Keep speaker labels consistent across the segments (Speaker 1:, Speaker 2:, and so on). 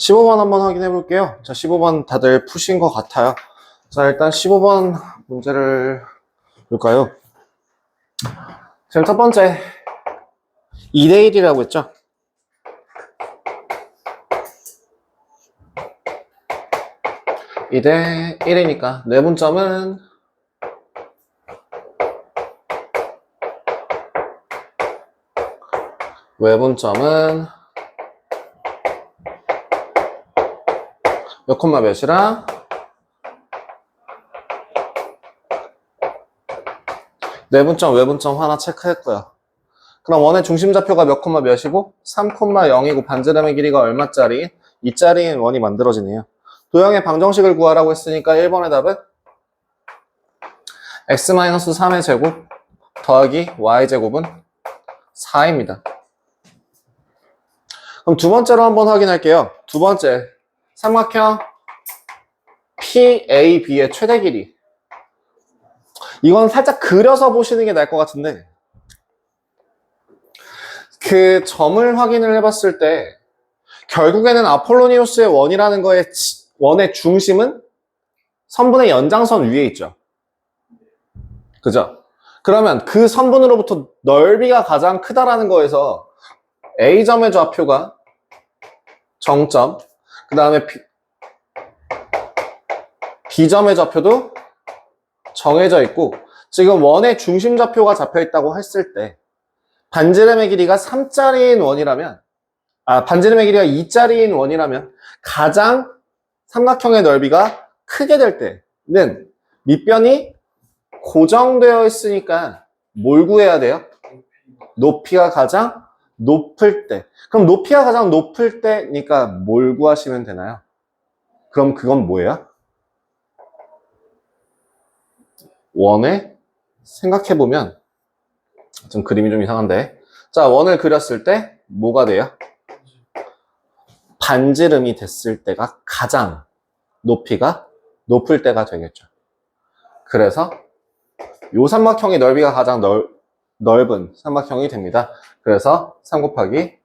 Speaker 1: 15번 한번 확인해 볼게요. 자, 15번 다들 푸신 것 같아요. 자, 일단 15번 문제를 볼까요? 지금 첫 번째 2대1이라고 했죠? 이 대 1이니까 내분점은 외분점은 몇 콤마 몇이랑 내분점, 외분점 하나 체크했고요. 그럼 원의 중심좌표가 몇 콤마 몇이고 3,0이고 반지름의 길이가 얼마짜리? 2짜리인 원이 만들어지네요. 도형의 방정식을 구하라고 했으니까 1번의 답은 x-3의 제곱 더하기 y제곱은 4입니다. 그럼 두 번째로 한번 확인할게요. 두 번째, 삼각형 PAB의 최대 길이. 이건 살짝 그려서 보시는 게 나을 것 같은데, 그 점을 확인을 해봤을 때 결국에는 아폴로니우스의 원이라는 거의 원의 중심은 선분의 연장선 위에 있죠. 그죠? 그러면 그 선분으로부터 넓이가 가장 크다라는 거에서 A점의 좌표가 정점, 그 다음에 B점의 좌표도 정해져 있고, 지금 원의 중심 좌표가 잡혀 있다고 했을 때 반지름의 길이가 3짜리인 원이라면, 반지름의 길이가 2짜리인 원이라면 가장 삼각형의 넓이가 크게 될 때는 밑변이 고정되어 있으니까 뭘 구해야 돼요? 높이가 가장 높을 때. 그럼 높이가 가장 높을 때니까 뭘 구하시면 되나요? 그럼 그건 뭐예요? 원에 생각해보면 좀 그림이 좀 이상한데, 자, 원을 그렸을 때 뭐가 돼요? 반지름이 됐을 때가 가장 높이가 높을 때가 되겠죠. 그래서 요 삼각형의 넓이가 가장 넓은 삼각형이 됩니다. 그래서 3 곱하기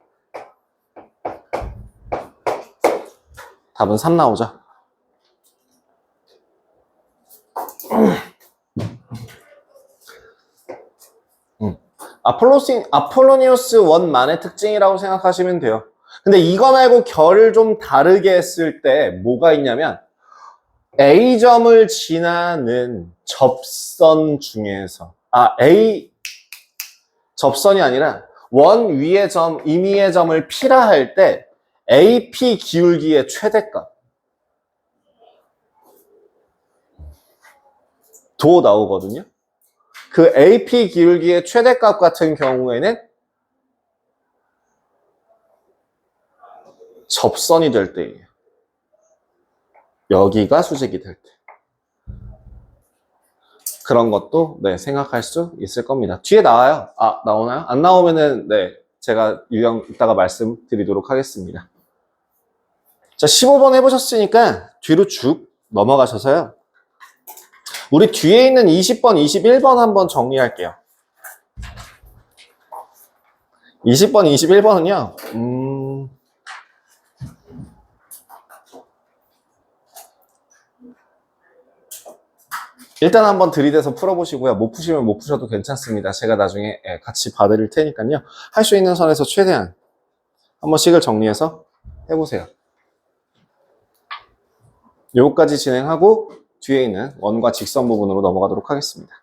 Speaker 1: 답은 3 나오죠. 아폴로니우스 원만의 특징이라고 생각하시면 돼요. 근데 이거 말고 결을 좀 다르게 했을 때 뭐가 있냐면 A점을 지나는 접선 중에서 A 접선이 아니라 원 위의 점, 임의의 점을 P라 할 때 AP 기울기의 최대값 도 나오거든요. 그 AP 기울기의 최대값 같은 경우에는 접선이 될 때예요. 여기가 수직이 될 때. 그런 것도 네, 생각할 수 있을 겁니다. 뒤에 나와요. 나오나요? 안 나오면은 네, 제가 유형 이따가 말씀드리도록 하겠습니다. 자, 15번 해보셨으니까 뒤로 쭉 넘어가셔서요. 우리 뒤에 있는 20번, 21번 한번 정리할게요. 20번, 21번은요. 일단 한번 들이대서 풀어보시고요. 못 푸시면 못 푸셔도 괜찮습니다. 제가 나중에 같이 봐드릴 테니까요. 할 수 있는 선에서 최대한 한 번씩을 정리해서 해보세요. 요거까지 진행하고 뒤에 있는 원과 직선 부분으로 넘어가도록 하겠습니다.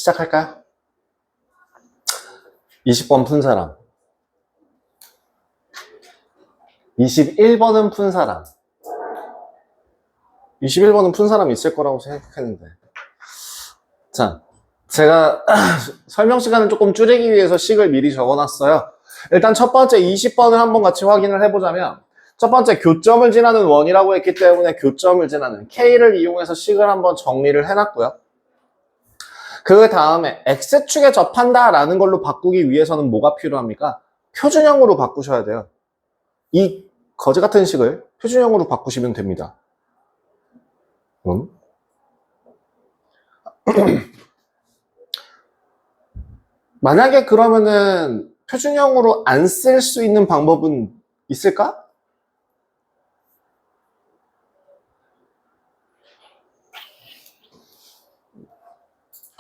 Speaker 1: 시작할까요? 20번 푼 사람, 21번은 푼 사람, 21번은 푼 사람이 있을 거라고 생각했는데. 자, 제가 설명 시간을 조금 줄이기 위해서 식을 미리 적어놨어요. 일단 첫 번째 20번을 한번 같이 확인을 해보자면, 첫 번째 교점을 지나는 원이라고 했기 때문에 교점을 지나는 K를 이용해서 식을 한번 정리를 해놨고요. 그 다음에 X축에 접한다 라는 걸로 바꾸기 위해서는 뭐가 필요합니까? 표준형으로 바꾸셔야 돼요. 이 거지 같은 식을 표준형으로 바꾸시면 됩니다. 만약에 그러면은 표준형으로 안 쓸 수 있는 방법은 있을까?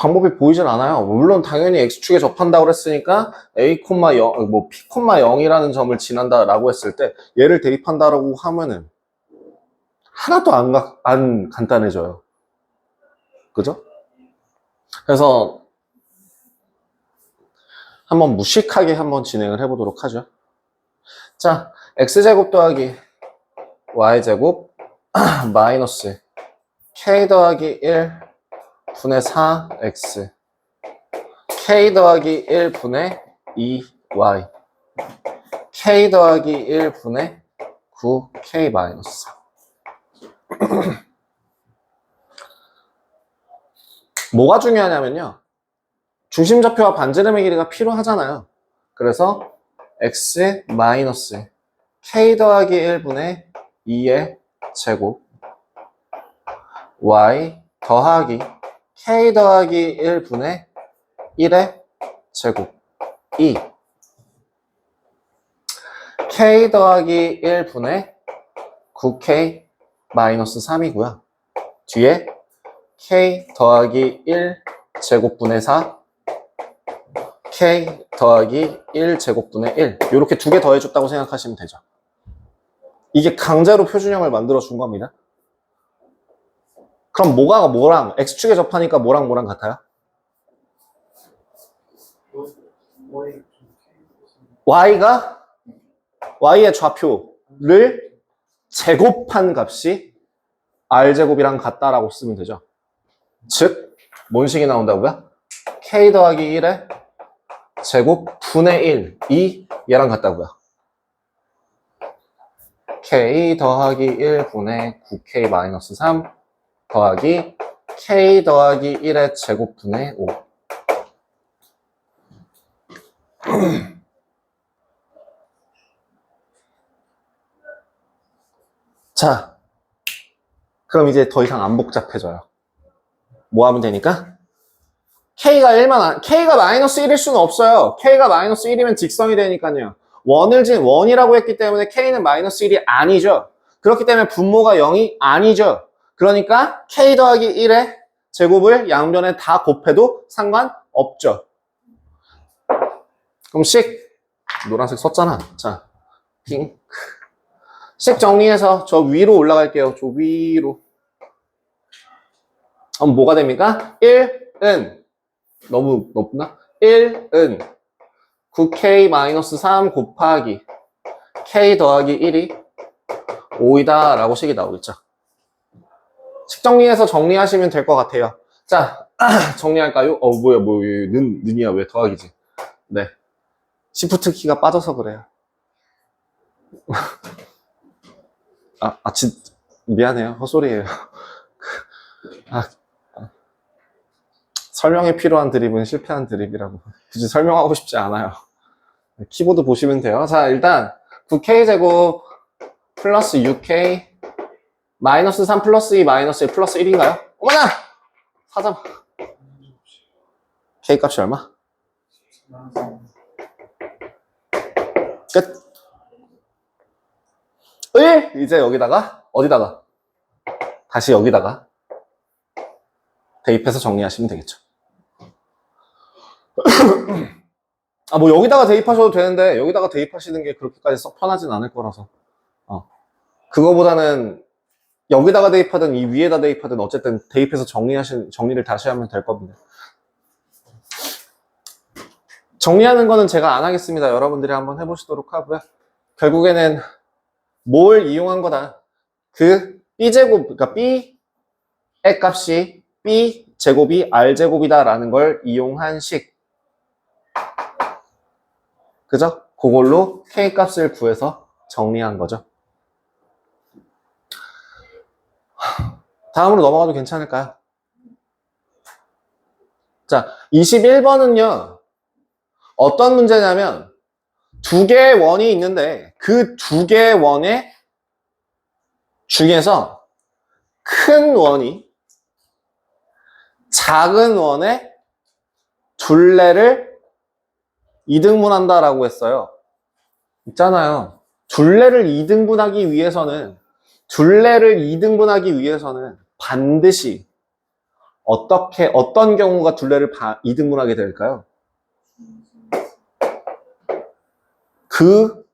Speaker 1: 방법이 보이진 않아요. 물론 당연히 X축에 접한다고 그랬으니까 A, 0, 뭐 P, 0이라는 점을 지난다라고 했을 때 얘를 대입한다라고 하면은 하나도 안 간단해져요. 그죠? 그래서 한번 무식하게 한번 진행을 해보도록 하죠. 자, X제곱 더하기 Y제곱 마이너스 K 더하기 1 분의 4X K 더하기 1 분의 2Y K 더하기 1 분의 9K 마이너스 4 뭐가 중요하냐면요. 중심좌표와 반지름의 길이가 필요하잖아요. 그래서 X 마이너스 K 더하기 1분의 2의 제곱 Y 더하기 K 더하기 1분의 1의 제곱 2 K 더하기 1분의 9K 마이너스 3이고요. 뒤에 K 더하기 1 제곱분의 4 K 더하기 1 제곱분의 1 이렇게 두 개 더해줬다고 생각하시면 되죠. 이게 강제로 표준형을 만들어 준 겁니다. 그럼 뭐가 뭐랑 X축에 접하니까 뭐랑 같아요? Y의 좌표를 제곱한 값이 R제곱이랑 같다라고 쓰면 되죠. 즉, 뭔 식이 나온다고요? K 더하기 1의 제곱 분의 1이 얘랑 같다고요. K 더하기 1 분의 9K 마이너스 3 더하기 K 더하기 1의 제곱 분의 5 자, 그럼 이제 더 이상 안 복잡해져요. 뭐 하면 되니까? K가 마이너스 1일 수는 없어요. K가 마이너스 1이면 직선이 되니까요. 원이라고 했기 때문에 K는 마이너스 1이 아니죠. 그렇기 때문에 분모가 0이 아니죠. 그러니까 K 더하기 1의 제곱을 양변에 다 곱해도 상관없죠. 그럼 노란색 썼잖아. 자, 핑크. 정리해서 저 위로 올라갈게요. 저 위로. 그럼 뭐가 됩니까? 1은 너무 높나? 1은 9K-3 곱하기 K 더하기 1이 5이다 라고 식이 나오겠죠. 식 정리해서 정리하시면 될 것 같아요. 자, 정리할까요? 는이야 왜 더하기지? 네, 시프트 키가 빠져서 그래요. 미안해요. 헛소리예요. 설명에 필요한 드립은 실패한 드립이라고. 굳이 설명하고 싶지 않아요. 키보드 보시면 돼요. 자, 일단 9K제곱 플러스 6K 마이너스 3 플러스 2 마이너스 1 플러스 1인가요? 어머나! 사자. K 값이 얼마? 끝. 이제 여기다가 어디다가? 다시 여기다가 대입해서 정리하시면 되겠죠. 뭐 여기다가 대입하셔도 되는데 여기다가 대입하시는 게 그렇게까지 썩 편하진 않을 거라서 그거보다는 여기다가 대입하든 이 위에다 대입하든 어쨌든 대입해서 정리를 다시 하면 될 겁니다. 정리하는 거는 제가 안 하겠습니다. 여러분들이 한번 해보시도록 하고요. 결국에는 뭘 이용한 거다. 그 B제곱, 그러니까 B의 값이 B제곱이 R제곱이다 라는 걸 이용한 식. 그죠? 그걸로 K 값을 구해서 정리한 거죠. 다음으로 넘어가도 괜찮을까요? 자, 21번은요. 어떤 문제냐면 두 개의 원이 있는데 그 두 개의 원의 중에서 큰 원이 작은 원의 둘레를 이등분한다라고 했어요. 있잖아요. 둘레를 이등분하기 위해서는 반드시 어떤 경우가 둘레를 이등분하게 될까요? 그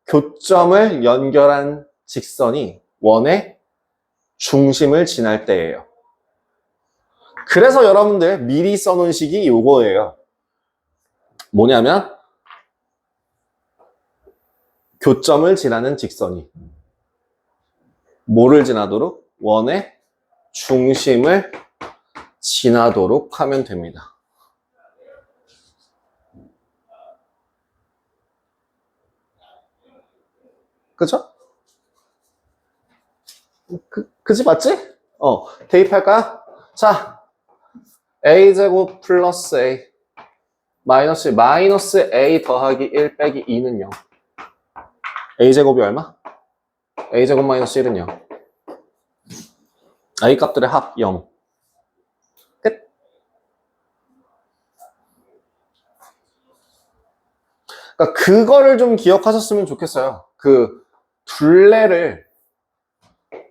Speaker 1: 교점을 연결한 직선이 원의 중심을 지날 때예요. 그래서 여러분들 미리 써놓은 식이 요거예요. 뭐냐면 교점을 지나는 직선이 뭐를 지나도록? 원의 중심을 지나도록 하면 됩니다. 그죠? 그지 맞지? 대입할까요? 자, a제곱 플러스 a 마이너스 a 더하기 1 빼기 2는 0. a제곱이 얼마? a제곱 마이너스 1은 0. a 값들의 합 0. 끝. 그러니까 그거를 좀 기억하셨으면 좋겠어요. 그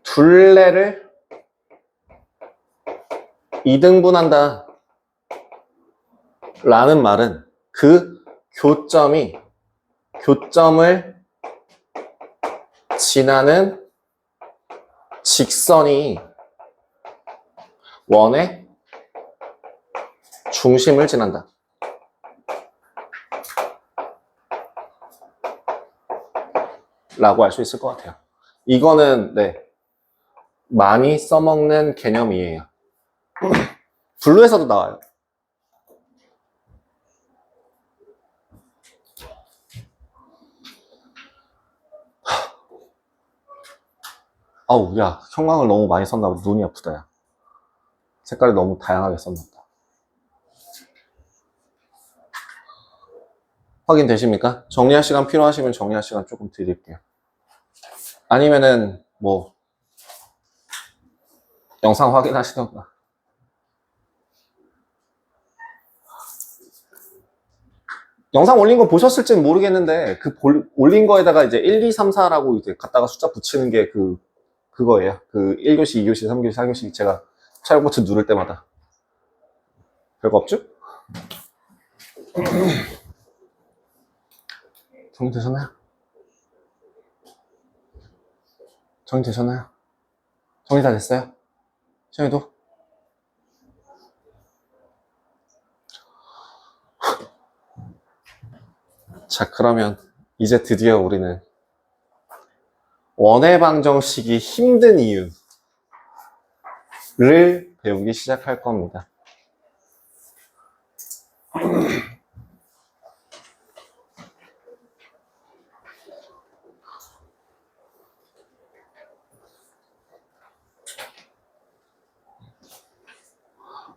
Speaker 1: 둘레를 이등분한다 라는 말은 그 교점을 지나는 직선이 원의 중심을 지난다. 라고 할 수 있을 것 같아요. 이거는 많이 써먹는 개념이에요. 블루에서도 나와요. 아우, 야, 형광을 너무 많이 썼나 보다. 눈이 아프다, 야. 색깔이 너무 다양하게 썼나 보다. 확인되십니까? 정리할 시간 필요하시면 정리할 시간 조금 드릴게요. 아니면은, 영상 확인하시던가. 영상 올린 거 보셨을지는 모르겠는데, 올린 거에다가 이제 1, 2, 3, 4라고 이제 갖다가 숫자 붙이는 게 그거예요. 1교시, 2교시, 3교시, 4교시 제가 촬영 버튼 누를 때마다. 별거 없죠? 정리되셨나요? 정리 다 됐어요? 시영이도? 자, 그러면 이제 드디어 우리는 원의 방정식이 힘든 이유를 배우기 시작할 겁니다.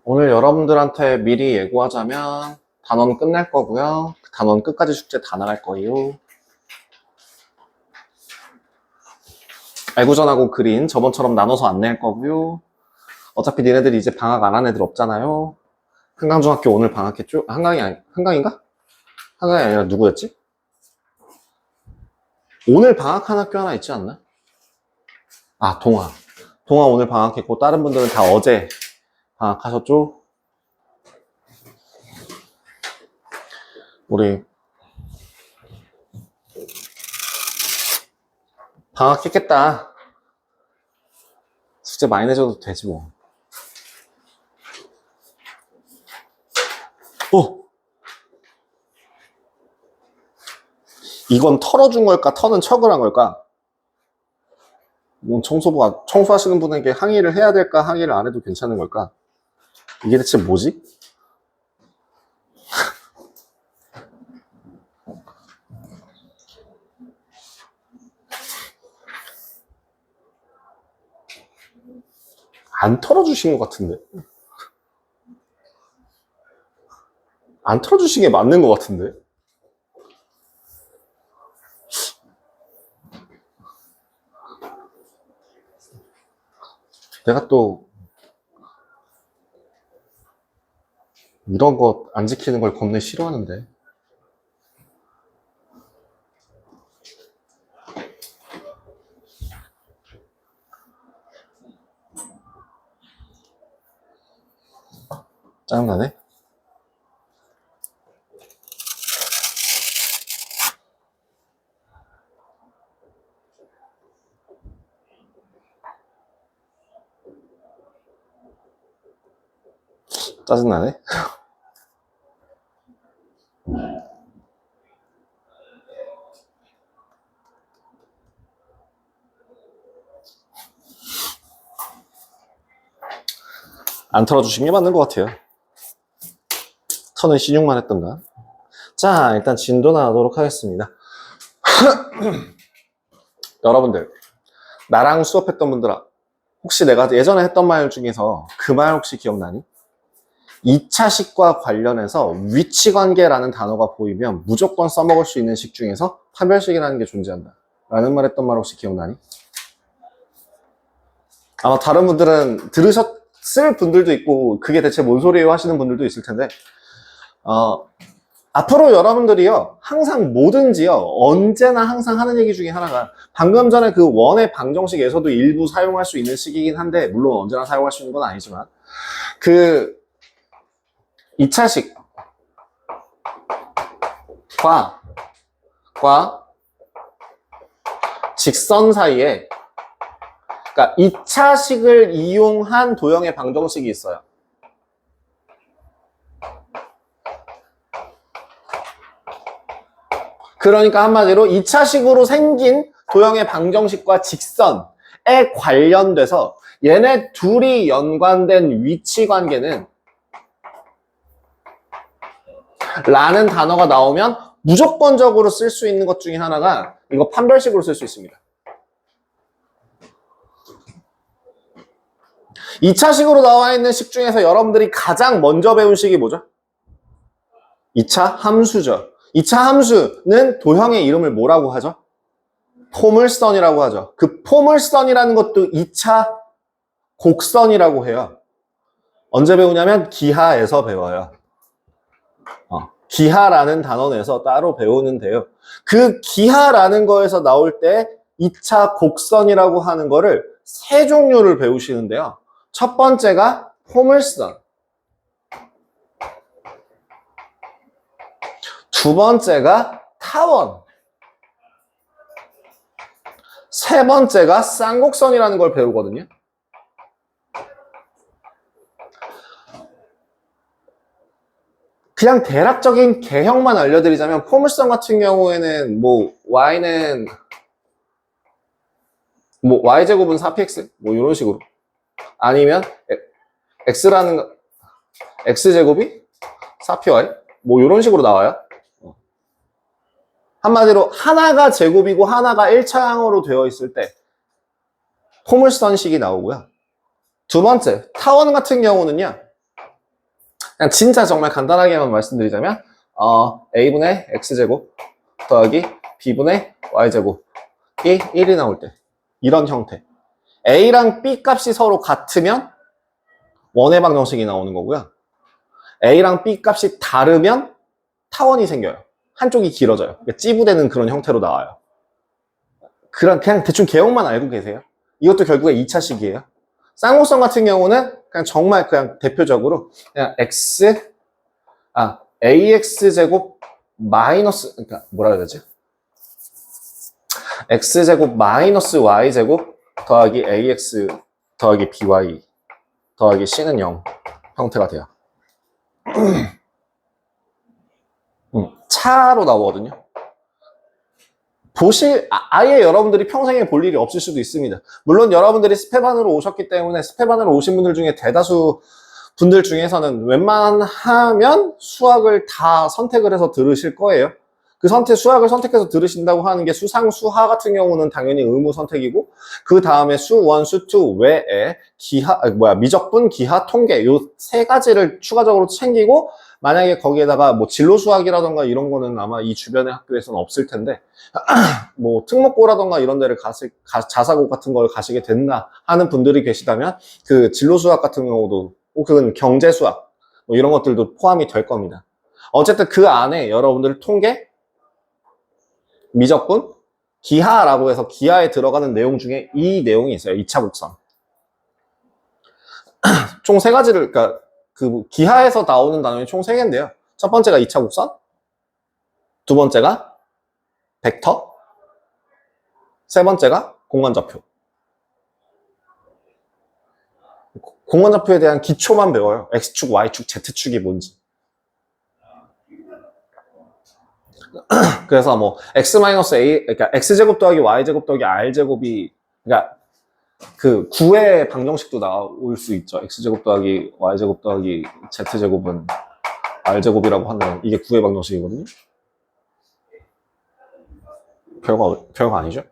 Speaker 1: 오늘 여러분들한테 미리 예고하자면 단원 끝날 거고요. 단원 끝까지 숙제 다 나갈 거예요. 알고전하고 그린 저번처럼 나눠서 안 낼 거고요. 어차피 니네들이 이제 방학 안 한 애들 없잖아요. 한강중학교 오늘 방학했죠? 한강인가? 한강이 아니라 누구였지? 오늘 방학한 학교 하나 있지 않나? 아, 동아 오늘 방학했고 다른 분들은 다 어제 방학하셨죠? 우리 방학했겠다. 숙제 많이 내줘도 되지 뭐. 이건 털어준 걸까? 턴은 척을 한 걸까? 청소부가 청소하시는 분에게 항의를 해야 될까? 항의를 안 해도 괜찮은 걸까? 이게 대체 뭐지? 안 털어주신 것 같은데? 안 털어주신 게 맞는 것 같은데? 내가 또 이런 거 안 지키는 걸 겁내 싫어하는데. 짜증나네? 짜증나네? 안 털어주신 게 맞는 것 같아요. 턴은 신용만 했던가. 자, 일단 진도 나가도록 하겠습니다. 여러분들, 나랑 수업했던 분들아, 혹시 내가 예전에 했던 말 중에서 그 말 혹시 기억나니? 2차 식과 관련해서 위치관계라는 단어가 보이면 무조건 써먹을 수 있는 식 중에서 판별식이라는 게 존재한다 라는 말 했던 말 혹시 기억나니? 아마 다른 분들은 들으셨을 분들도 있고 그게 대체 뭔 소리예요 하시는 분들도 있을 텐데 앞으로 여러분들이요 항상 뭐든지요 언제나 항상 하는 얘기 중에 하나가 방금 전에 그 원의 방정식에서도 일부 사용할 수 있는 식이긴 한데 물론 언제나 사용할 수 있는 건 아니지만 그 2차식과 직선 사이에 그러니까 2차식을 이용한 도형의 방정식이 있어요. 그러니까 한마디로 2차식으로 생긴 도형의 방정식과 직선에 관련돼서 얘네 둘이 연관된 위치 관계는 라는 단어가 나오면 무조건적으로 쓸 수 있는 것 중에 하나가 이거 판별식으로 쓸 수 있습니다. 2차식으로 나와 있는 식 중에서 여러분들이 가장 먼저 배운 식이 뭐죠? 2차 함수죠. 2차 함수는 도형의 이름을 뭐라고 하죠? 포물선이라고 하죠. 그 포물선이라는 것도 2차 곡선이라고 해요. 언제 배우냐면 기하에서 배워요. 기하라는 단어 내서 따로 배우는데요. 그 기하라는 거에서 나올 때 2차 곡선이라고 하는 거를 세 종류를 배우시는데요. 첫 번째가 포물선, 두 번째가 타원, 세 번째가 쌍곡선이라는 걸 배우거든요. 그냥 대략적인 개형만 알려드리자면 포물선 같은 경우에는 y는 y제곱은 4px 이런 식으로 아니면 x제곱이 4py 이런 식으로 나와요. 한마디로 하나가 제곱이고 하나가 1차항으로 되어 있을 때 포물선식이 나오고요. 두 번째 타원 같은 경우는요. 그냥 진짜 정말 간단하게만 말씀드리자면 a분의 x제곱 더하기 b분의 y제곱이 1이 나올 때 이런 형태 a랑 b 값이 서로 같으면 원의 방정식이 나오는 거고요. a랑 b 값이 다르면 타원이 생겨요. 한쪽이 길어져요. 그러니까 찌부되는 그런 형태로 나와요. 그냥 대충 개형만 알고 계세요. 이것도 결국에 2차식이에요. 쌍곡선 같은 경우는 그냥 대표적으로 그냥 ax제곱 마이너스 그러니까 뭐라 해야 되지? x제곱 마이너스 y제곱 더하기 ax 더하기 by 더하기 c는 0 형태가 돼요. 차로 나오거든요. 아예 여러분들이 평생에 볼 일이 없을 수도 있습니다. 물론 여러분들이 스페반으로 오셨기 때문에 스페반으로 오신 분들 중에 대다수 분들 중에서는 웬만하면 수학을 다 선택을 해서 들으실 거예요. 수학을 선택해서 들으신다고 하는 게 수상, 수하 같은 경우는 당연히 의무 선택이고, 그 다음에 수1, 수2 외에 미적분, 기하, 통계, 요 세 가지를 추가적으로 챙기고, 만약에 거기에다가 뭐 진로 수학이라던가 이런 거는 아마 이 주변의 학교에서는 없을 텐데, 뭐 특목고라던가 이런 데를 자사고 같은 걸 가시게 된다 하는 분들이 계시다면, 그 진로 수학 같은 경우도, 혹은 경제 수학, 뭐 이런 것들도 포함이 될 겁니다. 어쨌든 그 안에 여러분들 통계, 미적분, 기하라고 해서 기하에 들어가는 내용 중에 이 내용이 있어요. 2차 곡선. 총 세 가지를, 그러니까 그 기하에서 나오는 단원이 총 3개인데요. 첫 번째가 2차 곡선, 두 번째가 벡터, 세 번째가 공간좌표. 공간좌표에 대한 기초만 배워요. X축, Y축, Z축이 뭔지. 그래서 뭐 x-a, 그러니까 x제곱 더하기 y제곱 더하기 r제곱이, 그러니까 그 9의 방정식도 나올 수 있죠. x제곱 더하기 y제곱 더하기 z제곱은 r제곱이라고 하는, 이게 9의 방정식이거든요. 별거 아니죠.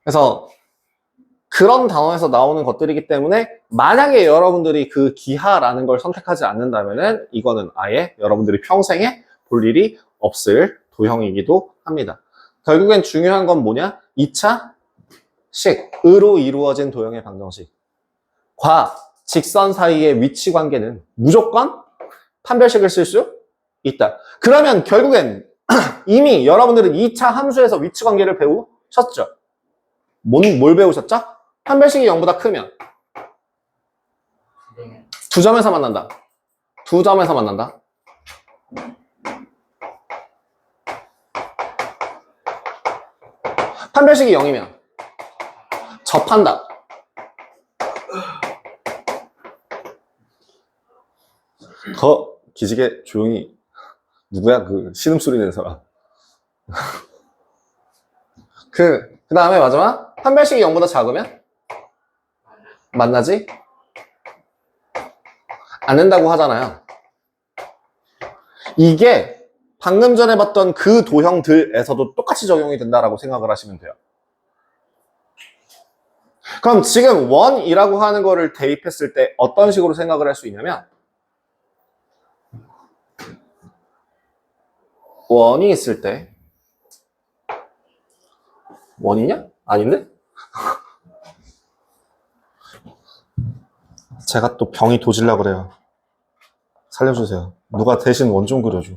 Speaker 1: 그래서 그런 단원에서 나오는 것들이기 때문에 만약에 여러분들이 그 기하라는 걸 선택하지 않는다면은 이거는 아예 여러분들이 평생에 볼 일이 없을 도형이기도 합니다. 결국엔 중요한 건 뭐냐? 2차 식으로 이루어진 도형의 방정식과 직선 사이의 위치 관계는 무조건 판별식을 쓸 수 있다. 그러면 결국엔 이미 여러분들은 2차 함수에서 위치 관계를 배우셨죠? 뭘 배우셨죠? 판별식이 0보다 크면 두 점에서 만난다. 두 점에서 만난다. 판별식이 0이면 접한다. 더 기지개 조용히. 누구야? 그 신음소리 내는 사람. 그 다음에 마지막 판별식이 0보다 작으면 만나지 않는다고 하잖아요. 이게 방금 전에 봤던 그 도형들에서도 똑같이 적용이 된다라고 생각을 하시면 돼요. 그럼 지금 원이라고 하는 거를 대입했을 때 어떤 식으로 생각을 할 수 있냐면, 원이 있을 때, 원이냐? 아닌데? 제가 또 병이 도질라 그래요. 살려주세요. 누가 대신 원 좀 그려줘.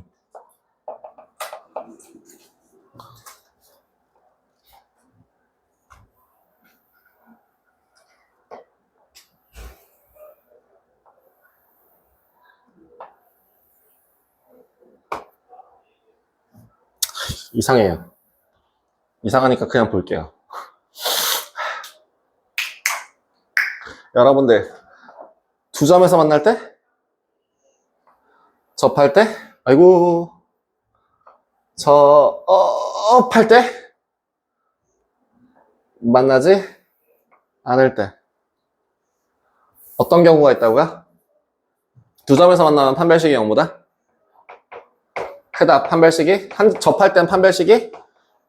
Speaker 1: 이상해요. 이상하니까 그냥 볼게요. 여러분들, 두 점에서 만날 때? 접할 때? 아이고, 접할 때? 만나지 않을 때. 어떤 경우가 있다고요? 두 점에서 만나면 판별식이 0보다 크다. 판별식이, 접할 땐 판별식이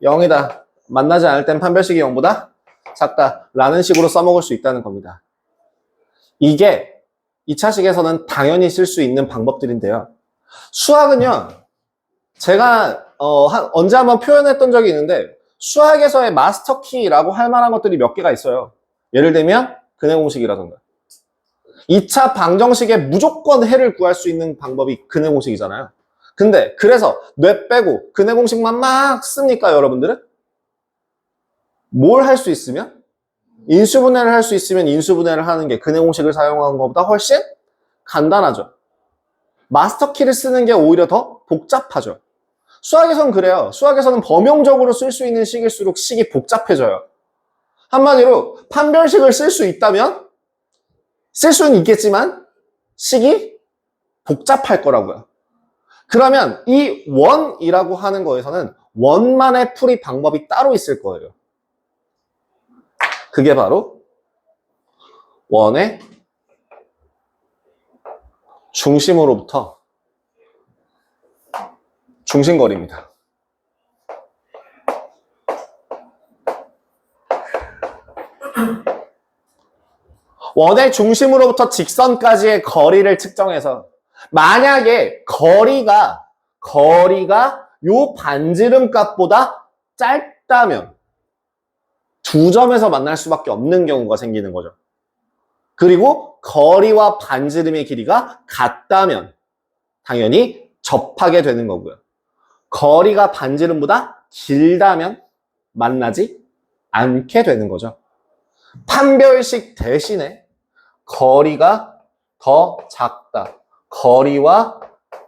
Speaker 1: 0이다. 만나지 않을 땐 판별식이 0보다 작다. 라는 식으로 써먹을 수 있다는 겁니다. 이게 2차식에서는 당연히 쓸 수 있는 방법들인데요. 수학은요, 제가 언제 한번 표현했던 적이 있는데, 수학에서의 마스터키라고 할 만한 것들이 몇 개가 있어요. 예를 들면 근해공식이라던가. 2차 방정식에 무조건 해를 구할 수 있는 방법이 근해공식이잖아요. 근데 그래서 뇌 빼고 근해공식만 막 씁니까, 여러분들은? 뭘 할 수 있으면? 인수분해를 할 수 있으면 인수분해를 하는 게 근해공식을 사용하는 것보다 훨씬 간단하죠. 마스터키를 쓰는 게 오히려 더 복잡하죠. 수학에서는 그래요. 수학에서는 범용적으로 쓸 수 있는 식일수록 식이 복잡해져요. 한마디로 판별식을 쓸 수 있다면 쓸 수는 있겠지만 식이 복잡할 거라고요. 그러면 이 원이라고 하는 거에서는 원만의 풀이 방법이 따로 있을 거예요. 그게 바로 원의 중심으로부터 중심거리입니다. 원의 중심으로부터 직선까지의 거리를 측정해서 만약에 거리가 요 반지름 값보다 짧다면 두 점에서 만날 수밖에 없는 경우가 생기는 거죠. 그리고 거리와 반지름의 길이가 같다면 당연히 접하게 되는 거고요. 거리가 반지름보다 길다면 만나지 않게 되는 거죠. 판별식 대신에 거리가 더 작다, 거리와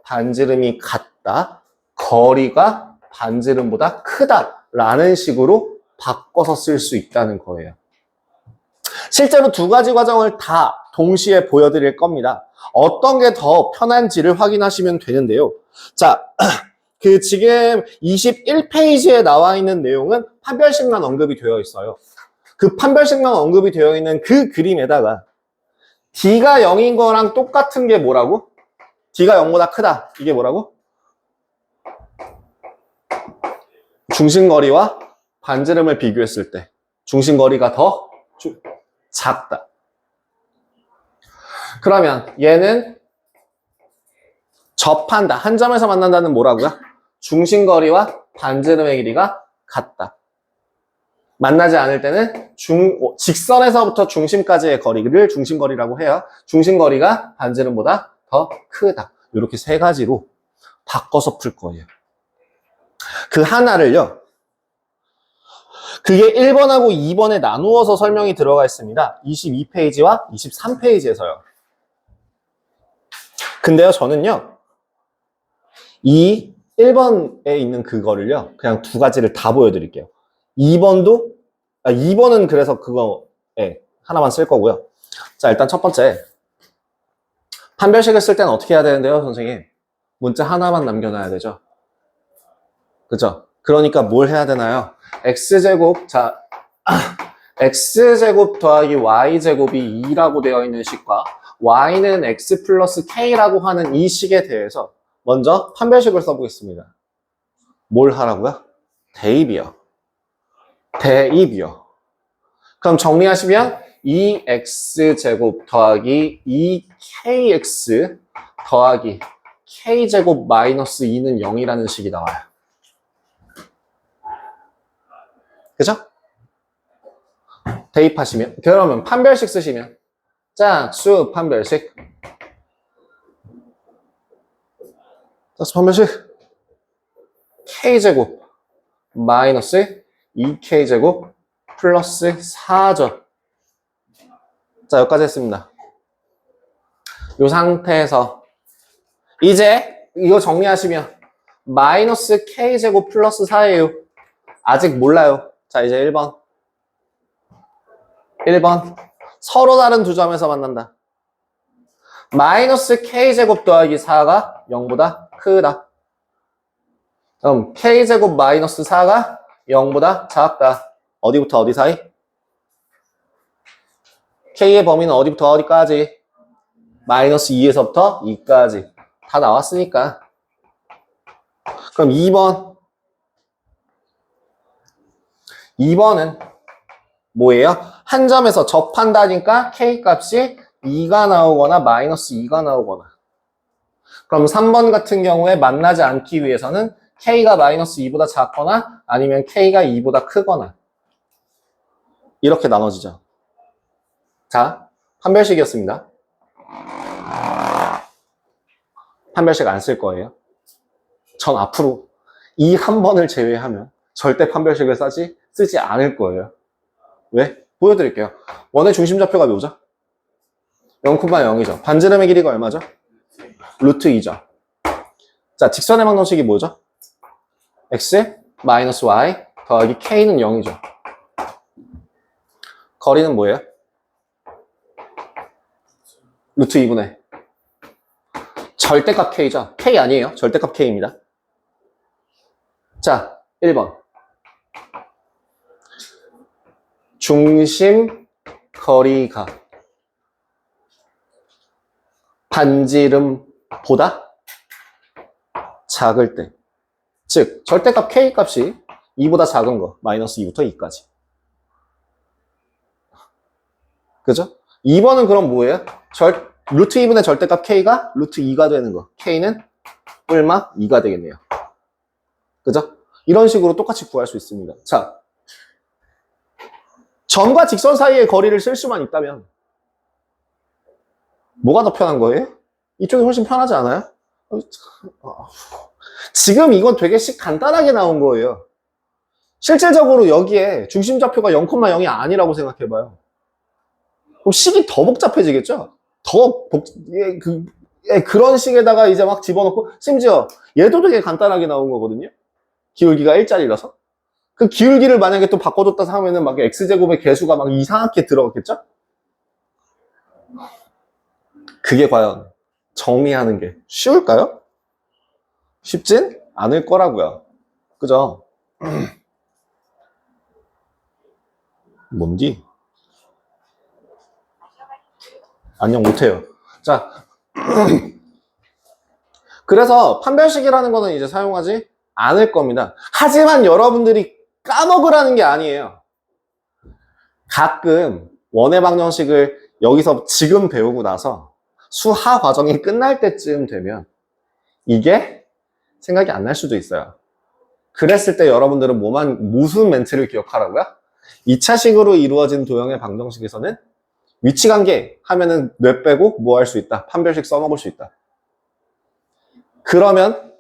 Speaker 1: 반지름이 같다, 거리가 반지름보다 크다라는 식으로 바꿔서 쓸 수 있다는 거예요. 실제로 두 가지 과정을 다 동시에 보여드릴 겁니다. 어떤 게 더 편한지를 확인하시면 되는데요. 자, 지금 21페이지에 나와 있는 내용은 판별식만 언급이 되어 있어요. 그 판별식만 언급이 되어 있는 그 그림에다가 D가 0인 거랑 똑같은 게 뭐라고? D가 0보다 크다. 이게 뭐라고? 중심거리와 반지름을 비교했을 때 중심거리가 더 작다. 그러면 얘는 접한다. 한 점에서 만난다는 뭐라고요? 중심거리와 반지름의 길이가 같다. 만나지 않을 때는 직선에서부터 중심까지의 거리를 중심거리라고 해요. 중심거리가 반지름보다 더 크다. 이렇게 세 가지로 바꿔서 풀 거예요. 그 하나를요. 그게 1번하고 2번에 나누어서 설명이 들어가 있습니다. 22페이지와 23페이지에서요. 근데요, 저는요. 이 1번에 있는 그거를요. 그냥 두 가지를 다 보여드릴게요. 2번은 그래서 그거에 하나만 쓸 거고요. 자, 일단 첫 번째. 판별식을 쓸 때는 어떻게 해야 되는데요, 선생님? 문자 하나만 남겨놔야 되죠. 그죠? 그러니까 뭘 해야 되나요? x제곱, 자, x제곱 더하기 y제곱이 2라고 되어 있는 식과 y는 x 플러스 k라고 하는 이 식에 대해서 먼저 판별식을 써보겠습니다. 뭘 하라고요? 대입이요. 대입이요. 그럼 정리하시면 2x제곱 더하기 2kx 더하기 k제곱 마이너스 2는 0이라는 식이 나와요. 그죠? 대입하시면, 그러면 판별식 쓰시면 짝수 판별식. 짝수 판별식 k제곱 마이너스 2k제곱 플러스 4죠. 자, 여기까지 했습니다. 이 상태에서 이제 이거 정리하시면 마이너스 k제곱 플러스 4예요. 아직 몰라요. 자, 이제 1번. 서로 다른 두 점에서 만난다. 마이너스 k제곱 더하기 4가 0보다 크다. 그럼 k제곱 마이너스 4가 0보다 작다. 어디부터 어디 사이? k의 범위는 어디부터 어디까지? 마이너스 2에서부터 2까지. 다 나왔으니까. 그럼 2번은 뭐예요? 한 점에서 접한다니까 k 값이 2가 나오거나 마이너스 2가 나오거나. 그럼 3번 같은 경우에 만나지 않기 위해서는 k가 마이너스 2보다 작거나 아니면 k가 2보다 크거나 이렇게 나눠지죠. 자, 판별식이었습니다. 판별식 안 쓸 거예요. 전 앞으로 이 한 번을 제외하면 절대 판별식을 쓰지 않을 거예요. 왜? 보여드릴게요. 원의 중심좌표가 뭐죠? 0,0이죠. 반지름의 길이가 얼마죠? 루트 2죠. 자, 직선의 방정식이 뭐죠? x 마이너스 y 더하기 k는 0이죠. 거리는 뭐예요? 루트 2분의 절대값 k죠. k 아니에요. 절대값 k입니다. 자, 1번. 중심 거리가 반지름보다 작을 때. 즉, 절대값 K 값이 2보다 작은 거. 마이너스 2부터 2까지. 그죠? 2번은 그럼 뭐예요? 루트 2분의 절대값 K가 루트 2가 되는 거. K는 뿔막 2가 되겠네요. 그죠? 이런 식으로 똑같이 구할 수 있습니다. 자, 점과 직선 사이의 거리를 쓸 수만 있다면 뭐가 더 편한 거예요? 이쪽이 훨씬 편하지 않아요? 지금 이건 되게 간단하게 나온 거예요. 실질적으로 여기에 중심좌표가 0,0이 아니라고 생각해봐요. 그럼 식이 더 복잡해지겠죠? 그런 식에다가 이제 막 집어넣고, 심지어 얘도 되게 간단하게 나온 거거든요? 기울기가 1짜리라서. 그 기울기를 만약에 또 바꿔줬다 하면은 막 x제곱의 개수가 막 이상하게 들어갔겠죠? 그게 과연 정리하는 게 쉬울까요? 쉽진 않을 거라고요. 그죠? 뭔지? 안녕 못해요. 자, 그래서 판별식이라는 거는 이제 사용하지 않을 겁니다. 하지만 여러분들이 까먹으라는 게 아니에요. 가끔 원의 방정식을 여기서 지금 배우고 나서 수하 과정이 끝날 때쯤 되면 이게 생각이 안 날 수도 있어요. 그랬을 때 여러분들은 무슨 멘트를 기억하라고요? 2차식으로 이루어진 도형의 방정식에서는 위치관계 하면은 뇌 빼고 뭐 할 수 있다? 판별식 써먹을 수 있다. 그러면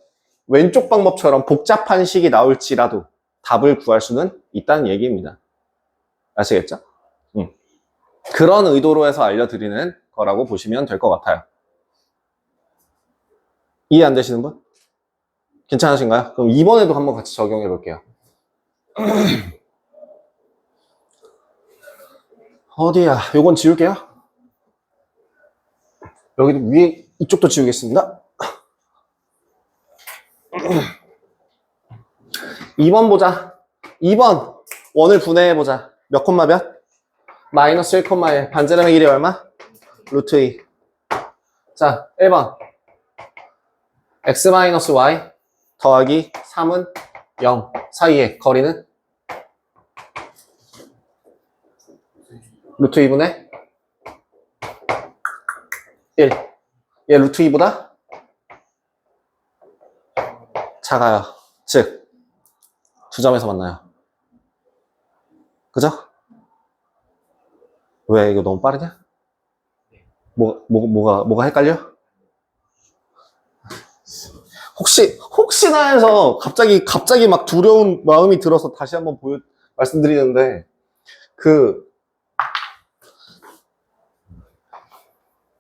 Speaker 1: 왼쪽 방법처럼 복잡한 식이 나올지라도 답을 구할 수는 있다는 얘기입니다. 아시겠죠? 그런 의도로 해서 알려드리는 거라고 보시면 될 것 같아요. 이해 안 되시는 분? 괜찮으신가요? 그럼 이번에도 한번 같이 적용해 볼게요. 어디야? 요건 지울게요. 여기도 위에 이쪽도 지우겠습니다. 2번 보자. 2번 원을 분해해 보자. 몇 콤마 몇? 마이너스 1,1 반지름의 길이 얼마? 루트 2. 자, 1번 x-y 더하기 3은 0 사이의 거리는 루트 2분의 1. 얘 루트 2보다 작아요. 즉, 두 점에서 만나요. 그죠? 왜 이거 너무 빠르냐? 뭐가 헷갈려? 혹시나 해서 갑자기 막 두려운 마음이 들어서 다시 한번 말씀드리는데,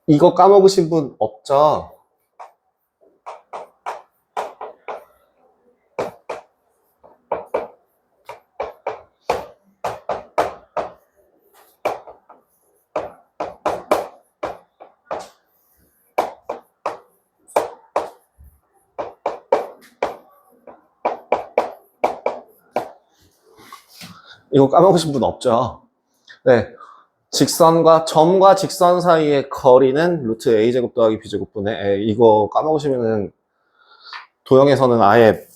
Speaker 1: 이거 까먹으신 분 없죠? 이거 까먹으신 분 없죠? 네. 점과 직선 사이의 거리는 루트 a제곱 더하기 b제곱분의 a. 이거 까먹으시면은 도형에서는 아예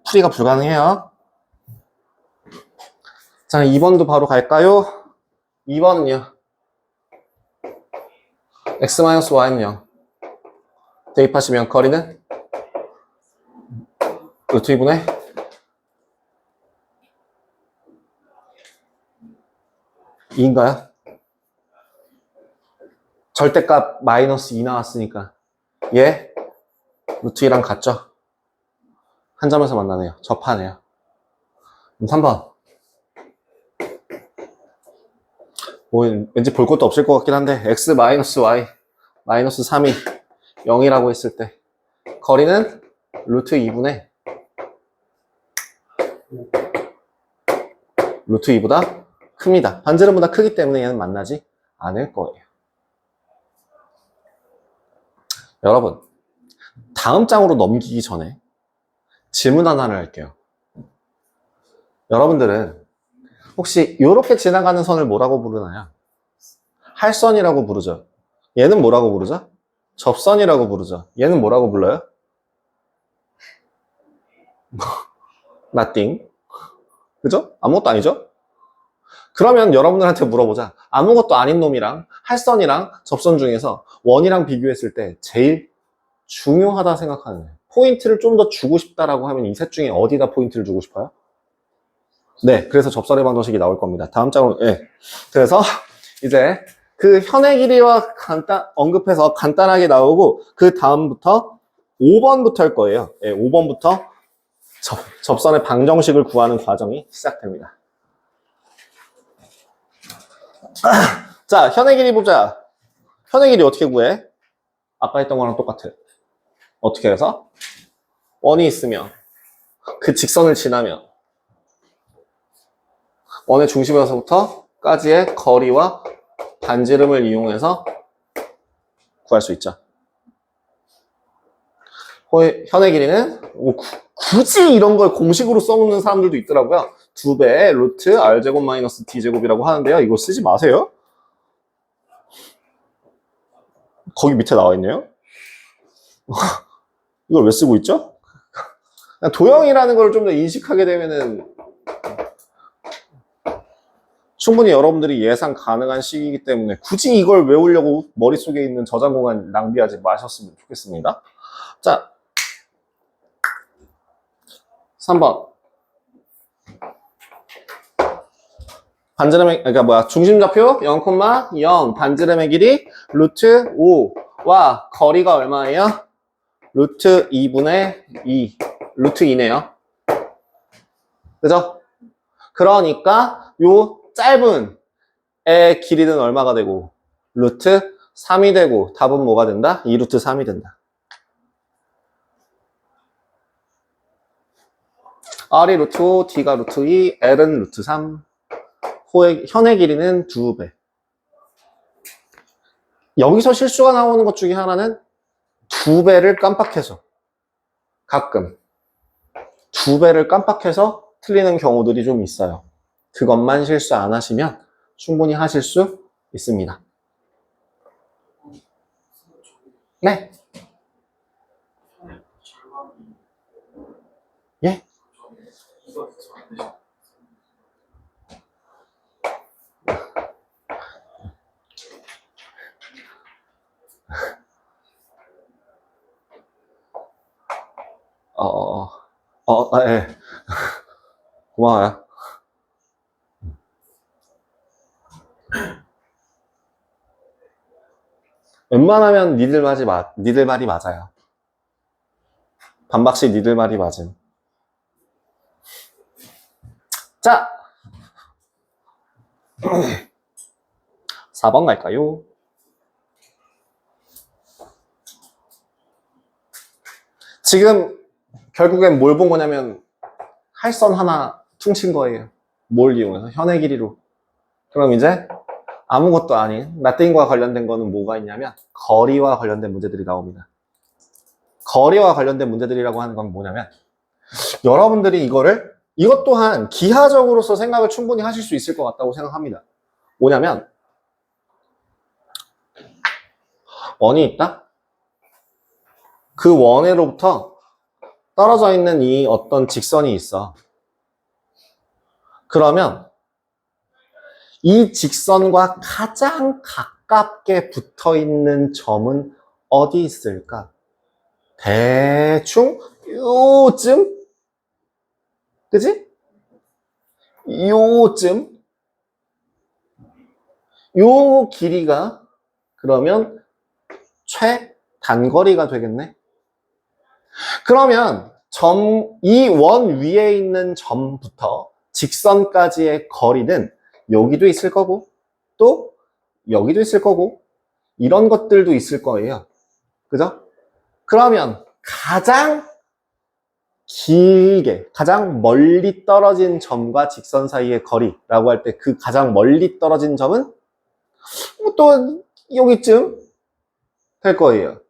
Speaker 1: 풀이가 불가능해요. 자, 2번도 바로 갈까요? 2번은요. x-y는 0. 대입하시면 거리는 루트 2분의 (2인가요? 절대값 마이너스 2 나왔으니까 얘 루트 2랑 같죠? 한 점에서 만나네요. 접하네요. 그럼 3번 왠지 볼 것도 없을 것 같긴 한데 x 마이너스 y 마이너스 3이 0이라고 했을 때 거리는 루트 2분의 루트 2보다 큽니다. 반지름보다 크기 때문에 얘는 만나지 않을 거예요. 여러분, 다음 장으로 넘기기 전에 질문 하나를 할게요. 여러분들은 혹시 이렇게 지나가는 선을 뭐라고 부르나요? 할선이라고 부르죠. 얘는 뭐라고 부르죠? 접선이라고 부르죠. 얘는 뭐라고 불러요? nothing. 그죠? 아무것도 아니죠? 그러면 여러분들한테 물어보자. 아무것도 아닌 놈이랑 할선이랑 접선 중에서 원이랑 비교했을 때 제일 중요하다 생각하는 애. 포인트를 좀 더 주고 싶다라고 하면 이 셋 중에 어디다 포인트를 주고 싶어요? 네, 그래서 접선의 방정식이 나올 겁니다. 다음 장으로, 네. 그래서 이제 그 현의 길이와 언급해서 간단하게 나오고 그 다음부터 5번부터 할 거예요. 네, 5번부터 접선의 방정식을 구하는 과정이 시작됩니다. 자, 현의 길이 보자. 현의 길이 어떻게 구해? 아까 했던 거랑 똑같아. 어떻게 해서? 원이 있으면 그 직선을 지나면 원의 중심에서부터까지의 거리와 반지름을 이용해서 구할 수 있죠. 현의 길이는 굳이 이런 걸 공식으로 써놓는 사람들도 있더라고요. 2배의 루트 r제곱 마이너스 d제곱이라고 하는데요. 이거 쓰지 마세요. 거기 밑에 나와 있네요. 이걸 왜 쓰고 있죠? 도형이라는 걸 좀 더 인식하게 되면은 충분히 여러분들이 예상 가능한 시기이기 때문에 굳이 이걸 외우려고 머릿속에 있는 저장 공간 낭비하지 마셨으면 좋겠습니다. 자, 3번. 반지름의, 중심좌표 0,0, 반지름의 길이 루트 5와 거리가 얼마예요? 루트 2분의 2, 루트 2네요. 그죠? 그러니까 요 짧은 의 길이는 얼마가 되고 루트 3이 되고 답은 뭐가 된다? 2루트 3이 된다. R이 루트 5, D가 루트 2, L은 루트 3. 현의 길이는 2배. 여기서 실수가 나오는 것 중에 하나는 2배를 깜빡해서 가끔 2배를 깜빡해서 틀리는 경우들이 좀 있어요. 그것만 실수 안 하시면 충분히 하실 수 있습니다. 네. 예? 예. 고마워요. 웬만하면 니들 말이 맞아요. 반박시 니들 말이 맞음. 자, 4번 갈까요? 지금 결국엔 뭘 본 거냐면 할선 하나 퉁친 거예요. 뭘 이용해서? 현의 길이로. 그럼 이제 아무것도 아닌 nothing과 관련된 거는 뭐가 있냐면 거리와 관련된 문제들이 나옵니다. 거리와 관련된 문제들이라고 하는 건 뭐냐면 여러분들이 이것 또한 기하적으로서 생각을 충분히 하실 수 있을 것 같다고 생각합니다. 뭐냐면 원이 있다? 그 원으로부터 떨어져 있는 이 어떤 직선이 있어. 그러면 이 직선과 가장 가깝게 붙어 있는 점은 어디 있을까? 대충 요쯤? 그지? 요쯤? 요 길이가 그러면 최단거리가 되겠네? 그러면 이 원 위에 있는 점부터 직선까지의 거리는 여기도 있을 거고 또 여기도 있을 거고 이런 것들도 있을 거예요. 그죠? 그러면 가장 길게 가장 멀리 떨어진 점과 직선 사이의 거리라고 할 때 그 가장 멀리 떨어진 점은 또 여기쯤 될 거예요.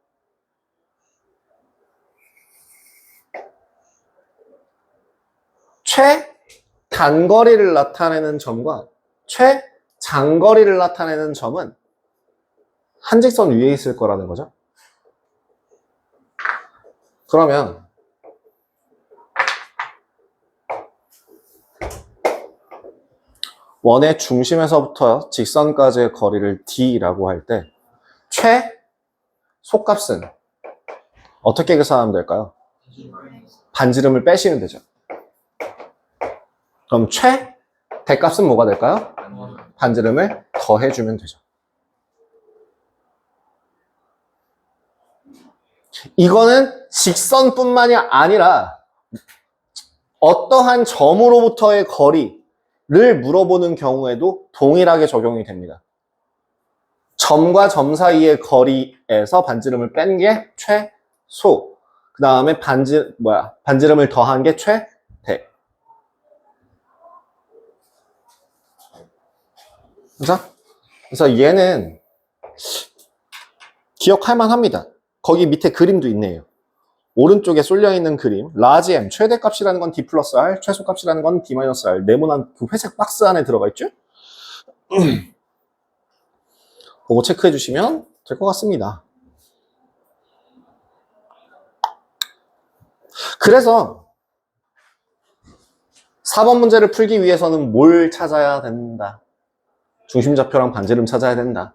Speaker 1: 최단거리를 나타내는 점과 최장거리를 나타내는 점은 한 직선 위에 있을 거라는 거죠. 그러면 원의 중심에서부터 직선까지의 거리를 D라고 할 때 최소값은 어떻게 계산하면 될까요? 반지름을 빼시면 되죠. 그럼 최대값은 뭐가 될까요? 반지름을 더해주면 되죠. 이거는 직선뿐만이 아니라 어떠한 점으로부터의 거리를 물어보는 경우에도 동일하게 적용이 됩니다. 점과 점 사이의 거리에서 반지름을 뺀 게 최소. 그 다음에 반지름을 더한 게 최대. 그래서 얘는 기억할 만합니다. 거기 밑에 그림도 있네요. 오른쪽에 쏠려있는 그림, 라지 M, 최대값이라는 건 D 플러스 R, 최소값이라는 건 D 마이너스 R, 네모난 그 회색 박스 안에 들어가 있죠? 그거 체크해 주시면 될 것 같습니다. 그래서 4번 문제를 풀기 위해서는 뭘 찾아야 된다? 중심좌표랑 반지름 찾아야 된다.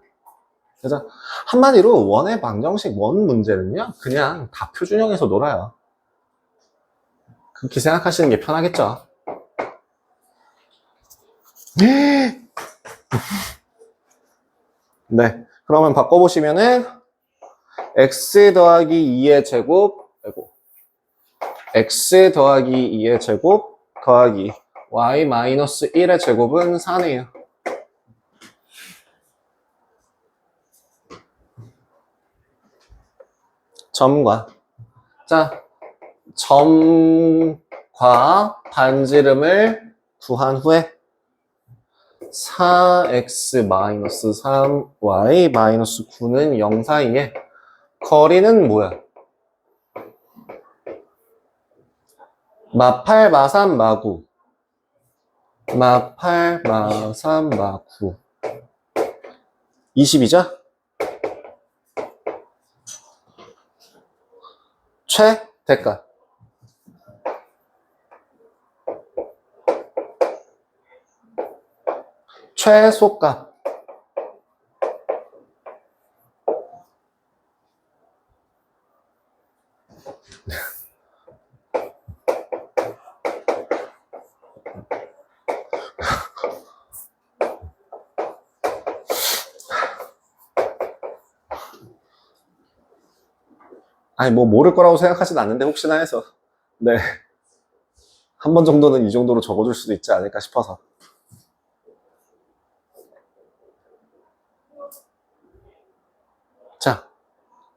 Speaker 1: 그래서 한마디로 원의 방정식 원 문제는요, 그냥 다 표준형에서 놀아요. 그렇게 생각하시는 게 편하겠죠. 네, 그러면 바꿔보시면은 x 더하기 2의 제곱 x 더하기 2의 제곱 더하기 y 마이너스 1의 제곱은 4네요. 점과 점과 반지름을 구한 후에 4x-3y-9는 0 사이에 거리는 뭐야? 마8, 마3, 마9 마8, 마3, 마9 20이죠? 최대값 최소값 아니 뭐 모를 거라고 생각하진 않는데 혹시나 해서 네, 한 번 정도는 이 정도로 적어줄 수도 있지 않을까 싶어서. 자,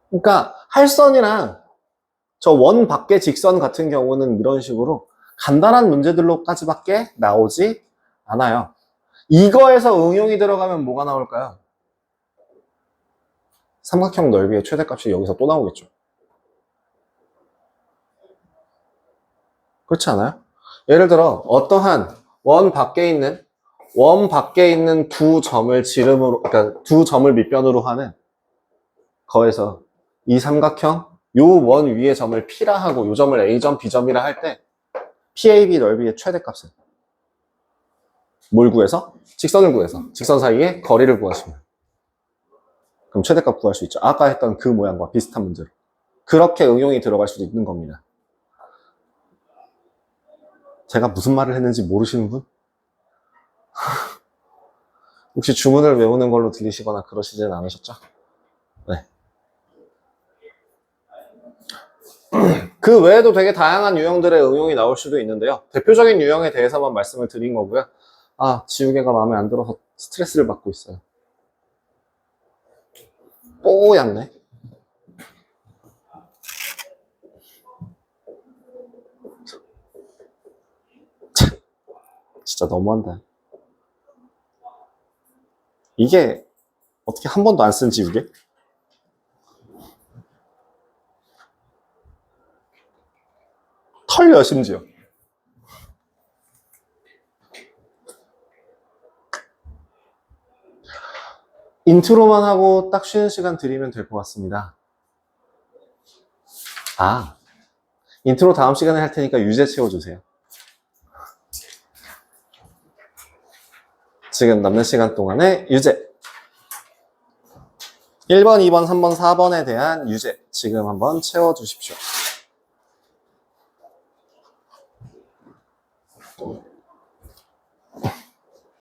Speaker 1: 그러니까 할선이랑 저 원 밖의 직선 같은 경우는 이런 식으로 간단한 문제들로까지밖에 나오지 않아요. 이거에서 응용이 들어가면 뭐가 나올까요? 삼각형 넓이의 최대값이 여기서 또 나오겠죠. 그렇지 않아요? 예를 들어 어떠한 원 밖에 있는 두 점을 지름으로, 그러니까 두 점을 밑변으로 하는 거에서 이 삼각형 요 원 위의 점을 P라 하고 요 점을 A점, B점이라 할 때 PAB 넓이의 최대값은 뭘 구해서? 직선을 구해서 직선 사이의 거리를 구하시면 그럼 최대값 구할 수 있죠. 아까 했던 그 모양과 비슷한 문제로 그렇게 응용이 들어갈 수도 있는 겁니다. 제가 무슨 말을 했는지 모르시는 분? 혹시 주문을 외우는 걸로 들리시거나 그러시진 않으셨죠? 네. 그 외에도 되게 다양한 유형들의 응용이 나올 수도 있는데요. 대표적인 유형에 대해서만 말씀을 드린 거고요. 아, 지우개가 마음에 안 들어서 스트레스를 받고 있어요. 뽀얗네. 진짜 너무한다. 이게 어떻게 한 번도 안 쓴 지우개? 털려 심지어. 인트로만 하고 딱 쉬는 시간 드리면 될 것 같습니다. 인트로 다음 시간에 할 테니까 유제 채워주세요. 지금 남는 시간 동안에 유제. 1번, 2번, 3번, 4번에 대한 유제 지금 한번 채워주십시오.